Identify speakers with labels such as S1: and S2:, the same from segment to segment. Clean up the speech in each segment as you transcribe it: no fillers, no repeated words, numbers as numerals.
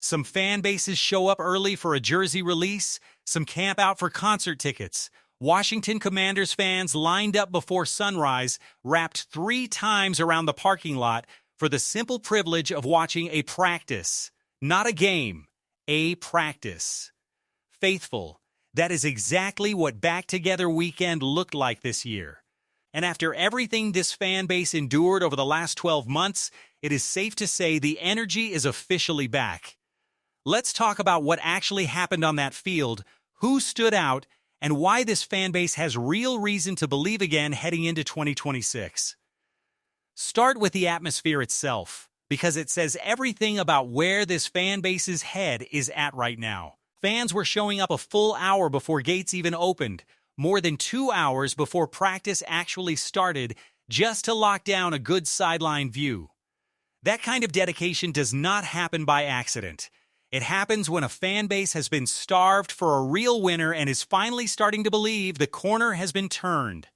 S1: Some fan bases show up early for a jersey release, some camp out for concert tickets. Washington Commanders fans lined up before sunrise, wrapped 3 times around the parking lot for the simple privilege of watching a practice. Not a game, a practice. Faithful, that is exactly what Back Together Weekend looked like this year. And after everything this fan base endured over the last 12 months, it is safe to say the energy is officially back. Let's talk about what actually happened on that field, who stood out, and why this fan base has real reason to believe again heading into 2026. Start with the atmosphere itself, because it says everything about where this fan base's head is at right now. Fans were showing up a full hour before gates even opened, more than 2 hours before practice actually started, just to lock down a good sideline view. That kind of dedication does not happen by accident. It happens when a fan base has been starved for a real winner and is finally starting to believe the corner has been turned.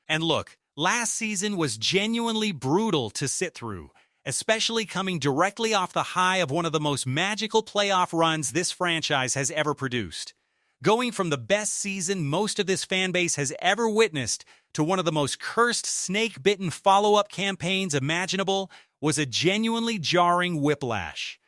S1: And look, last season was genuinely brutal to sit through, especially coming directly off the high of one of the most magical playoff runs this franchise has ever produced. Going from the best season most of this fan base has ever witnessed to one of the most cursed, snake-bitten follow-up campaigns imaginable was a genuinely jarring whiplash.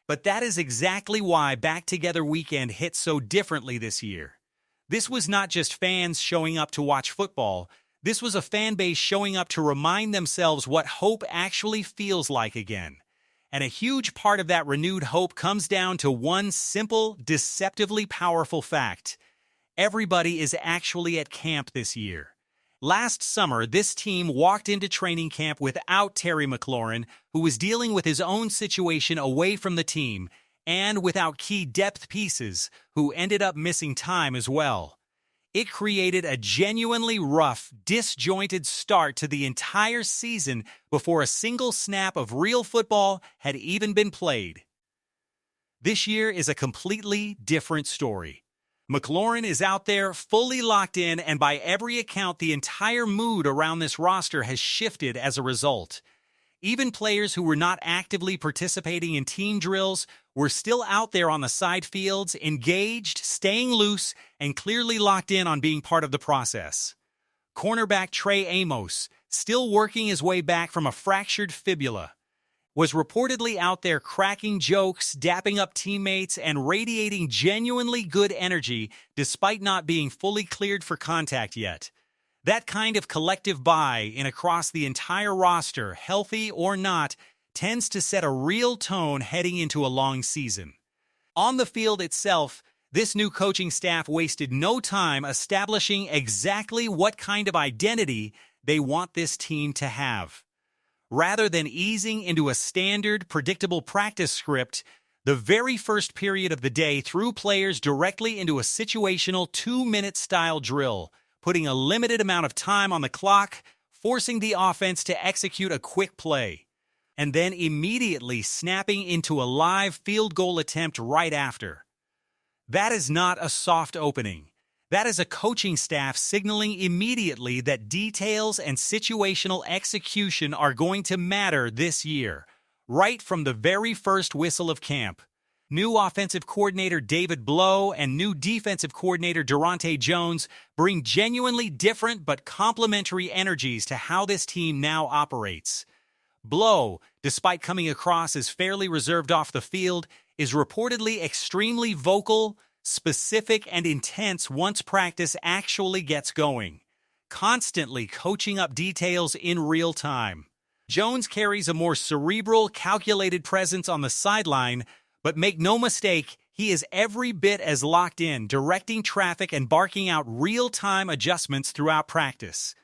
S1: But that is exactly why Back Together Weekend hit so differently this year. This was not just fans showing up to watch football. This was a fan base showing up to remind themselves what hope actually feels like again. And a huge part of that renewed hope comes down to one simple, deceptively powerful fact. Everybody is actually at camp this year. Last summer, this team walked into training camp without Terry McLaurin, who was dealing with his own situation away from the team, and without key depth pieces, who ended up missing time as well. It created a genuinely rough, disjointed start to the entire season before a single snap of real football had even been played. This year is a completely different story. McLaurin is out there, fully locked in, and by every account, the entire mood around this roster has shifted as a result. Even players who were not actively participating in team drills were still out there on the side fields, engaged, staying loose, and clearly locked in on being part of the process. Cornerback Trey Amos, still working his way back from a fractured fibula, was reportedly out there cracking jokes, dapping up teammates, and radiating genuinely good energy despite not being fully cleared for contact yet. That kind of collective buy-in across the entire roster, healthy or not, tends to set a real tone heading into a long season. On the field itself, this new coaching staff wasted no time establishing exactly what kind of identity they want this team to have. Rather than easing into a standard, predictable practice script, the very first period of the day threw players directly into a situational 2-minute style drill, putting a limited amount of time on the clock, forcing the offense to execute a quick play, and then immediately snapping into a live field goal attempt right after. That is not a soft opening. That is a coaching staff signaling immediately that details and situational execution are going to matter this year, right from the very first whistle of camp. New offensive coordinator David Blough and new defensive coordinator Durante Jones bring genuinely different but complementary energies to how this team now operates. Blough, despite coming across as fairly reserved off the field, is reportedly extremely vocal, specific, and intense once practice actually gets going, constantly coaching up details in real time. Jones carries a more cerebral, calculated presence on the sideline, but make no mistake, he is every bit as locked in, directing traffic and barking out real-time adjustments throughout practice.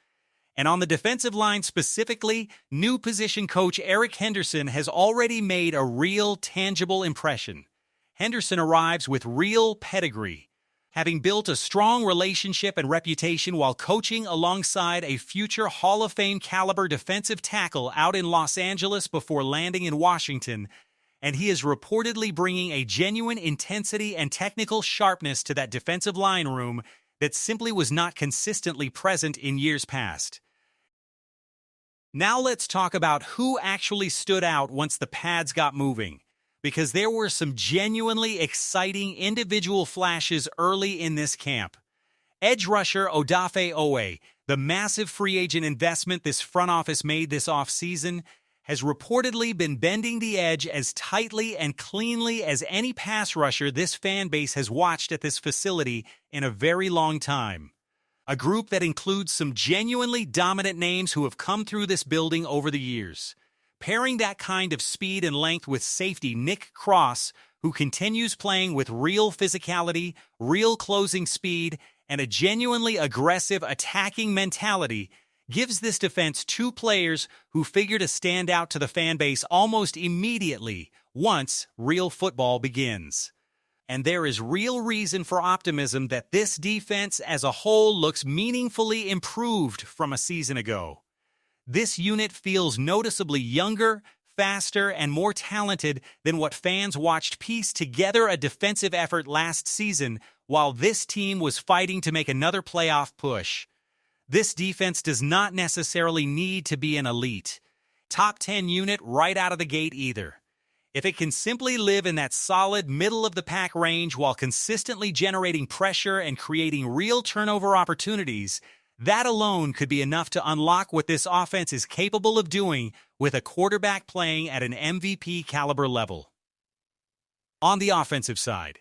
S1: And on the defensive line specifically, new position coach Eric Henderson has already made a real, tangible impression. Henderson arrives with real pedigree, having built a strong relationship and reputation while coaching alongside a future Hall of Fame caliber defensive tackle out in Los Angeles before landing in Washington, and he is reportedly bringing a genuine intensity and technical sharpness to that defensive line room that simply was not consistently present in years past. Now let's talk about who actually stood out once the pads got moving, because there were some genuinely exciting individual flashes early in this camp. Edge rusher Odafe Owe, the massive free agent investment this front office made this offseason, has reportedly been bending the edge as tightly and cleanly as any pass rusher this fan base has watched at this facility in a very long time. A group that includes some genuinely dominant names who have come through this building over the years. Pairing that kind of speed and length with safety Nick Cross, who continues playing with real physicality, real closing speed, and a genuinely aggressive attacking mentality, gives this defense two players who figure to stand out to the fan base almost immediately once real football begins. And there is real reason for optimism that this defense as a whole looks meaningfully improved from a season ago. This unit feels noticeably younger, faster, and more talented than what fans watched piece together a defensive effort last season while this team was fighting to make another playoff push. This defense does not necessarily need to be an elite, top 10 unit right out of the gate either. If it can simply live in that solid middle-of-the-pack range while consistently generating pressure and creating real turnover opportunities, that alone could be enough to unlock what this offense is capable of doing with a quarterback playing at an MVP caliber level. On the offensive side,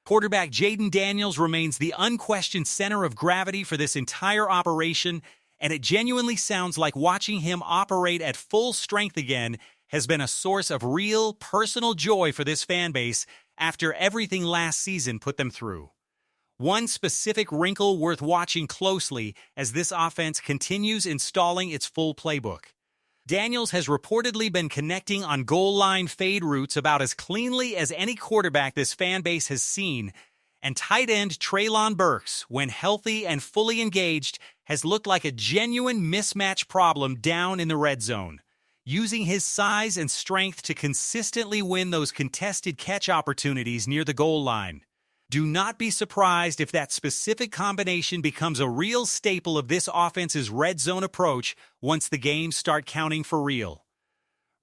S1: quarterback Jayden Daniels remains the unquestioned center of gravity for this entire operation, and it genuinely sounds like watching him operate at full strength again has been a source of real, personal joy for this fan base after everything last season put them through. One specific wrinkle worth watching closely as this offense continues installing its full playbook. Daniels has reportedly been connecting on goal line fade routes about as cleanly as any quarterback this fan base has seen, and tight end Treylon Burks, when healthy and fully engaged, has looked like a genuine mismatch problem down in the red zone, using his size and strength to consistently win those contested catch opportunities near the goal line. Do not be surprised if that specific combination becomes a real staple of this offense's red zone approach once the games start counting for real.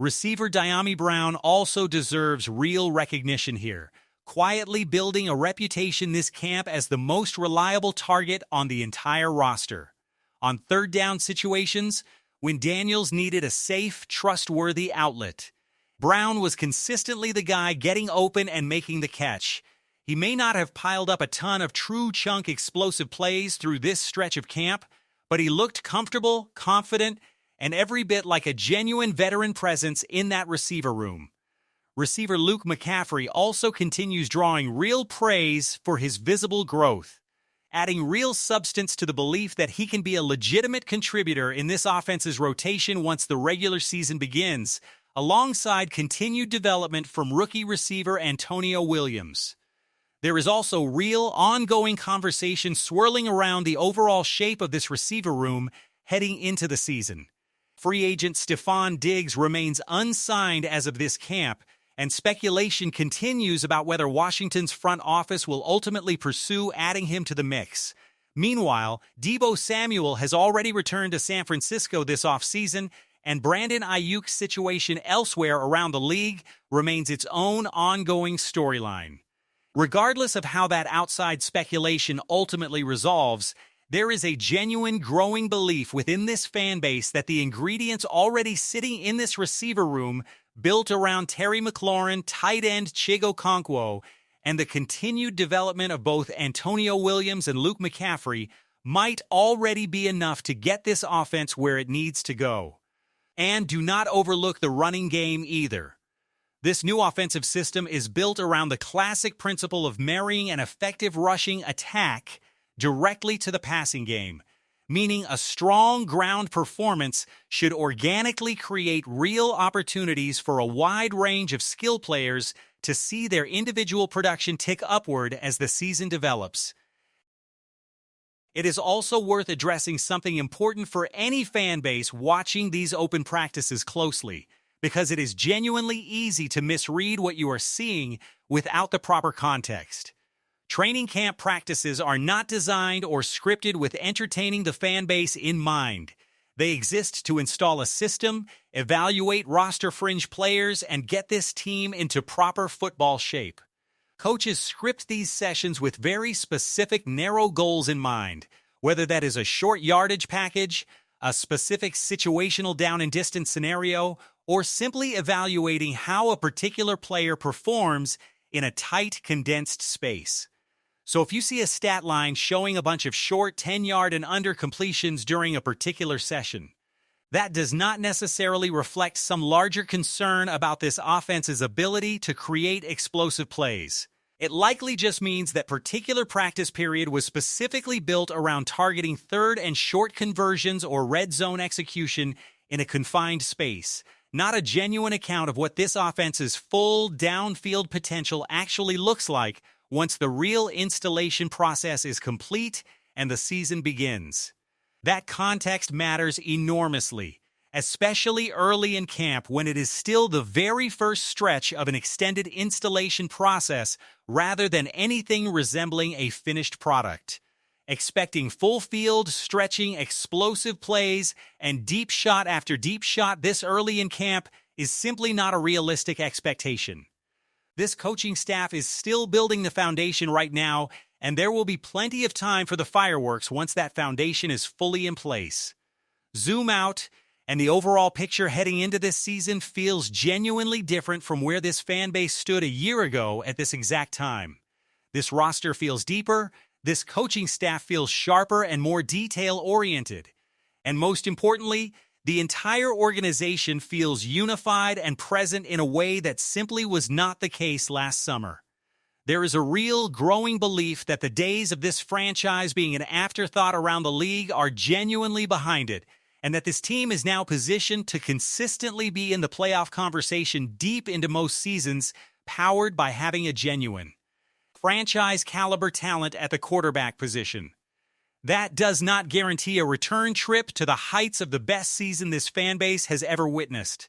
S1: Receiver Dyami Brown also deserves real recognition here, quietly building a reputation this camp as the most reliable target on the entire roster. On third down situations, when Daniels needed a safe, trustworthy outlet, Brown was consistently the guy getting open and making the catch. He may not have piled up a ton of true chunk explosive plays through this stretch of camp, but he looked comfortable, confident, and every bit like a genuine veteran presence in that receiver room. Receiver Luke McCaffrey also continues drawing real praise for his visible growth, adding real substance to the belief that he can be a legitimate contributor in this offense's rotation once the regular season begins, alongside continued development from rookie receiver Antonio Williams. There is also real, ongoing conversation swirling around the overall shape of this receiver room heading into the season. Free agent Stephon Diggs remains unsigned as of this camp, and speculation continues about whether Washington's front office will ultimately pursue adding him to the mix. Meanwhile, Deebo Samuel has already returned to San Francisco this offseason, and Brandon Ayuk's situation elsewhere around the league remains its own ongoing storyline. Regardless of how that outside speculation ultimately resolves, there is a genuine growing belief within this fan base that the ingredients already sitting in this receiver room, built around Terry McLaurin, tight end Chig Okonkwo, and the continued development of both Antonio Williams and Luke McCaffrey, might already be enough to get this offense where it needs to go. And do not overlook the running game either. This new offensive system is built around the classic principle of marrying an effective rushing attack directly to the passing game, meaning a strong ground performance should organically create real opportunities for a wide range of skill players to see their individual production tick upward as the season develops. It is also worth addressing something important for any fan base watching these open practices closely, because it is genuinely easy to misread what you are seeing without the proper context. Training camp practices are not designed or scripted with entertaining the fan base in mind. They exist to install a system, evaluate roster fringe players, and get this team into proper football shape. Coaches script these sessions with very specific, narrow goals in mind, whether that is a short yardage package, a specific situational down and distance scenario, or simply evaluating how a particular player performs in a tight, condensed space. So if you see a stat line showing a bunch of short 10-yard and under completions during a particular session, that does not necessarily reflect some larger concern about this offense's ability to create explosive plays. It likely just means that particular practice period was specifically built around targeting third and short conversions or red zone execution in a confined space, not a genuine account of what this offense's full downfield potential actually looks like once the real installation process is complete and the season begins. That context matters enormously, especially early in camp when it is still the very first stretch of an extended installation process rather than anything resembling a finished product. Expecting full field, stretching, explosive plays, and deep shot after deep shot this early in camp is simply not a realistic expectation. This coaching staff is still building the foundation right now, and there will be plenty of time for the fireworks once that foundation is fully in place. Zoom out, and the overall picture heading into this season feels genuinely different from where this fan base stood a year ago at this exact time. This roster feels deeper, this coaching staff feels sharper and more detail-oriented. And most importantly, the entire organization feels unified and present in a way that simply was not the case last summer. There is a real growing belief that the days of this franchise being an afterthought around the league are genuinely behind it, and that this team is now positioned to consistently be in the playoff conversation deep into most seasons, powered by having a genuine franchise-caliber talent at the quarterback position. That does not guarantee a return trip to the heights of the best season this fan base has ever witnessed.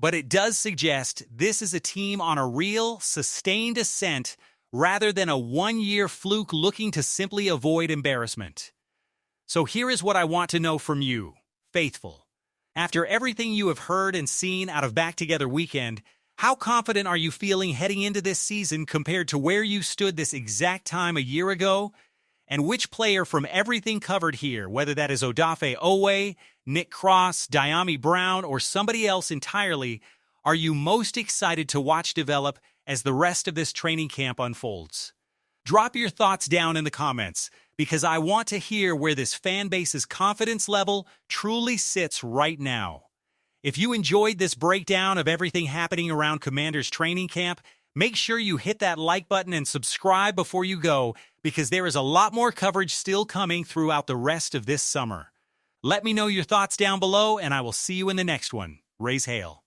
S1: But it does suggest this is a team on a real, sustained ascent rather than a one-year fluke looking to simply avoid embarrassment. So here is what I want to know from you, faithful. After everything you have heard and seen out of Back Together Weekend, how confident are you feeling heading into this season compared to where you stood this exact time a year ago? And which player from everything covered here, whether that is Odafe Owe, Nick Cross, Diami Brown, or somebody else entirely, are you most excited to watch develop as the rest of this training camp unfolds? Drop your thoughts down in the comments, because I want to hear where this fan base's confidence level truly sits right now. If you enjoyed this breakdown of everything happening around Commanders training camp, make sure you hit that like button and subscribe before you go, because there is a lot more coverage still coming throughout the rest of this summer. Let me know your thoughts down below, and I will see you in the next one. Raise hail.